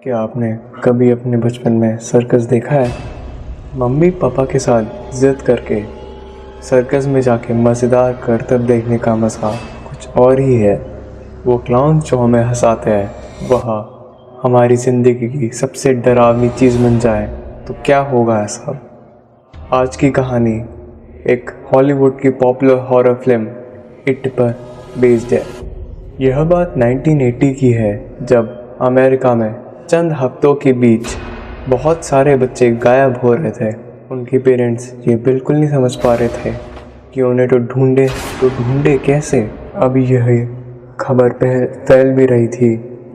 क्या आपने कभी अपने बचपन में सर्कस देखा है? मम्मी पापा के साथ जिद करके सर्कस में जाके मज़ेदार करतब देखने का मज़ा कुछ और ही है। वो क्लाउन जो हमें हंसाते हैं वह हमारी ज़िंदगी की सबसे डरावनी चीज़ बन जाए तो क्या होगा ऐसा। आज की कहानी एक हॉलीवुड की पॉपुलर हॉरर फिल्म इट पर बेस्ड है। यह बात 1980 की है, जब अमेरिका में चंद हफ्तों के बीच बहुत सारे बच्चे गायब हो रहे थे। उनके पेरेंट्स ये बिल्कुल नहीं समझ पा रहे थे कि उन्हें तो ढूंढे कैसे। अभी यह खबर फैल भी रही थी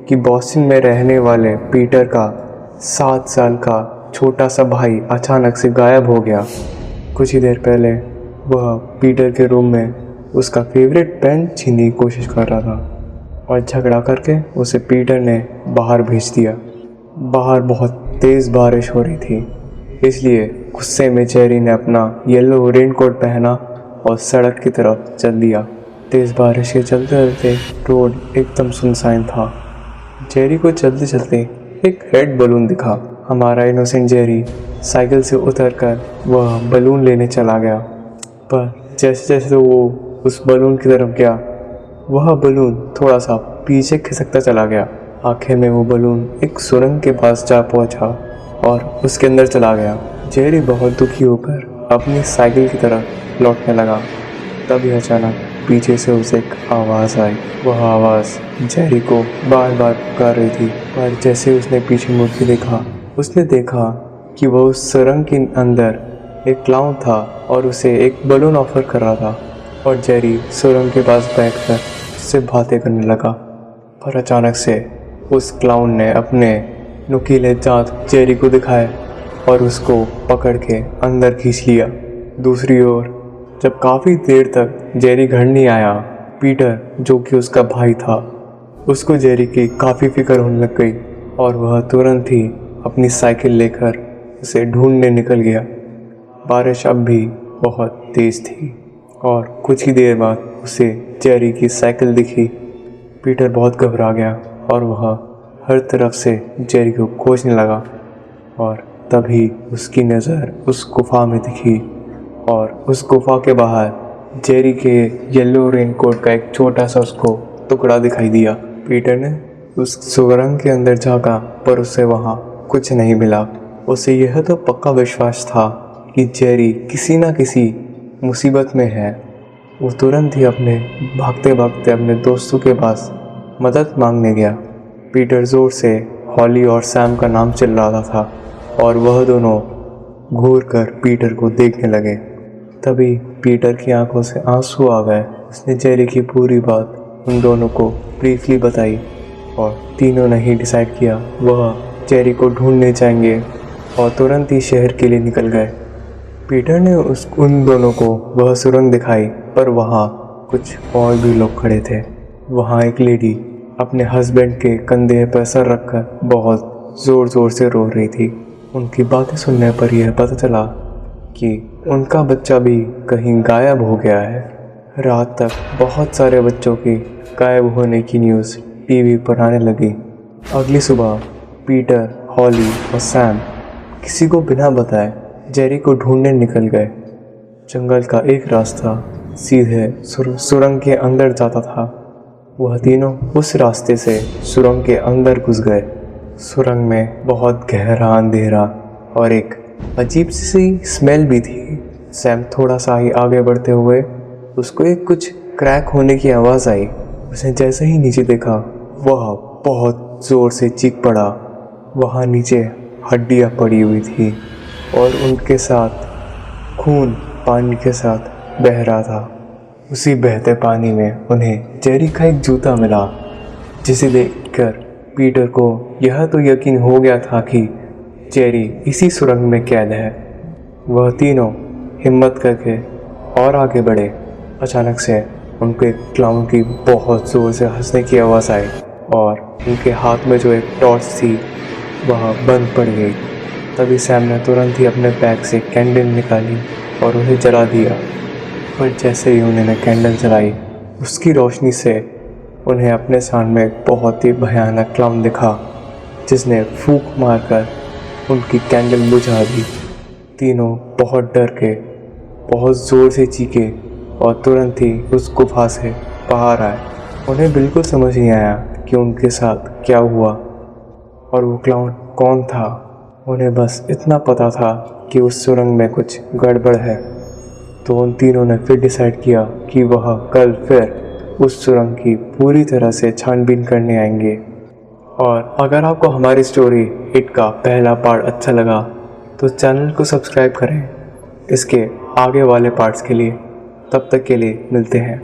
कि बॉस्टन में रहने वाले पीटर का 7 साल का छोटा सा भाई अचानक से गायब हो गया। कुछ ही देर पहले वह पीटर के रूम में उसका फेवरेट पेन छीनने की कोशिश कर रहा था और झगड़ा करके उसे पीटर ने बाहर भेज दिया। बाहर बहुत तेज़ बारिश हो रही थी, इसलिए गुस्से में जेरी ने अपना येलो रेनकोट पहना और सड़क की तरफ चल दिया। तेज़ बारिश के चलते चलते रोड एकदम सुनसान था। जेरी को चलते चलते एक रेड बलून दिखा। हमारा इनोसेंट जेरी साइकिल से उतरकर वह बलून लेने चला गया, पर जैसे जैसे वो उस बलून की तरफ गया वह बलून थोड़ा सा पीछे खिसकता चला गया। आखिर में वो बलून एक सुरंग के पास जा पहुंचा और उसके अंदर चला गया। जेरी बहुत दुखी होकर अपनी साइकिल की तरफ लौटने लगा। तभी अचानक पीछे से उसे एक आवाज़ आई। वह आवाज़ जेरी को बार बार पुकार रही थी, पर जैसे उसने पीछे मुड़ के देखा, उसने देखा कि वह उस सुरंग के अंदर एक क्लाउन था और उसे एक बलून ऑफर कर रहा था। और जेरी सुरंग के पास बैठकर उससे बातें करने लगा, पर अचानक से उस क्लाउन ने अपने नुकीले दांत जेरी को दिखाए और उसको पकड़ के अंदर खींच लिया। दूसरी ओर जब काफ़ी देर तक जेरी घर नहीं आया, पीटर जो कि उसका भाई था, उसको जेरी की काफ़ी फिक्र होने लग गई और वह तुरंत ही अपनी साइकिल लेकर उसे ढूंढने निकल गया। बारिश अब भी बहुत तेज़ थी और कुछ ही देर बाद उसे जेरी की साइकिल दिखी। पीटर बहुत घबरा गया और वह हर तरफ से जेरी को खोजने लगा और तभी उसकी नज़र उस गुफा में दिखी और उस गुफा के बाहर जेरी के येलो रेनकोट का एक छोटा सा उसको टुकड़ा दिखाई दिया। पीटर ने उस सुरंग के अंदर झांका, पर उसे वहाँ कुछ नहीं मिला। उसे यह तो पक्का विश्वास था कि जेरी किसी न किसी मुसीबत में है। वो तुरंत ही भागते भागते अपने दोस्तों के पास मदद मांगने गया। पीटर ज़ोर से हॉली और सैम का नाम चिल्ला था और वह दोनों घूर कर पीटर को देखने लगे। तभी पीटर की आंखों से आंसू आ गए। उसने जेरी की पूरी बात उन दोनों को ब्रीफली बताई और तीनों ने ही डिसाइड किया वह जेरी को ढूंढने जाएंगे और तुरंत ही शहर के लिए निकल गए। पीटर ने उन दोनों को वह सुरंग दिखाई, पर वहाँ कुछ और भी लोग खड़े थे। वहाँ एक लेडी अपने हस्बैंड के कंधे पर सर रखकर बहुत ज़ोर ज़ोर से रो रही थी। उनकी बातें सुनने पर यह पता चला कि उनका बच्चा भी कहीं गायब हो गया है। रात तक बहुत सारे बच्चों के गायब होने की न्यूज़ टीवी पर आने लगी। अगली सुबह पीटर, हॉली और सैम किसी को बिना बताए जेरी को ढूंढने निकल गए। जंगल का एक रास्ता सीधे सुरंग के अंदर जाता था। वह तीनों उस रास्ते से सुरंग के अंदर घुस गए। सुरंग में बहुत गहरा अंधेरा और एक अजीब सी स्मेल भी थी। सैम थोड़ा सा ही आगे बढ़ते हुए उसको एक कुछ क्रैक होने की आवाज़ आई। उसने जैसे ही नीचे देखा वह बहुत ज़ोर से चीख पड़ा। वहाँ नीचे हड्डियाँ पड़ी हुई थी और उनके साथ खून पानी के साथ बह रहा था। उसी बहते पानी में उन्हें जेरी का एक जूता मिला, जिसे देखकर पीटर को यह तो यकीन हो गया था कि जेरी इसी सुरंग में कैद है। वह तीनों हिम्मत करके और आगे बढ़े। अचानक से उनको एक क्लाउन की बहुत ज़ोर से हंसने की आवाज़ आई और उनके हाथ में जो एक टॉर्च थी वह बंद पड़ गई। तभी सैम ने तुरंत ही अपने बैग से कैंडल निकाली और उन्हें जला दिया। पर जैसे ही उन्होंने कैंडल जलाई, उसकी रोशनी से उन्हें अपने सामने एक बहुत ही भयानक क्लाउन दिखा। जिसने फूंक मारकर उनकी कैंडल बुझा दी। तीनों बहुत डर के बहुत ज़ोर से चीखे और तुरंत ही उस गुफा से बाहर आए। उन्हें बिल्कुल समझ नहीं आया कि उनके साथ क्या हुआ और वो क्लाउन कौन था। उन्हें बस इतना पता था कि उस सुरंग में कुछ गड़बड़ है। तो उन तीनों ने फिर डिसाइड किया कि वह कल फिर उस सुरंग की पूरी तरह से छानबीन करने आएंगे। और अगर आपको हमारी स्टोरी इट का पहला पार्ट अच्छा लगा तो चैनल को सब्सक्राइब करें इसके आगे वाले पार्ट्स के लिए। तब तक के लिए मिलते हैं।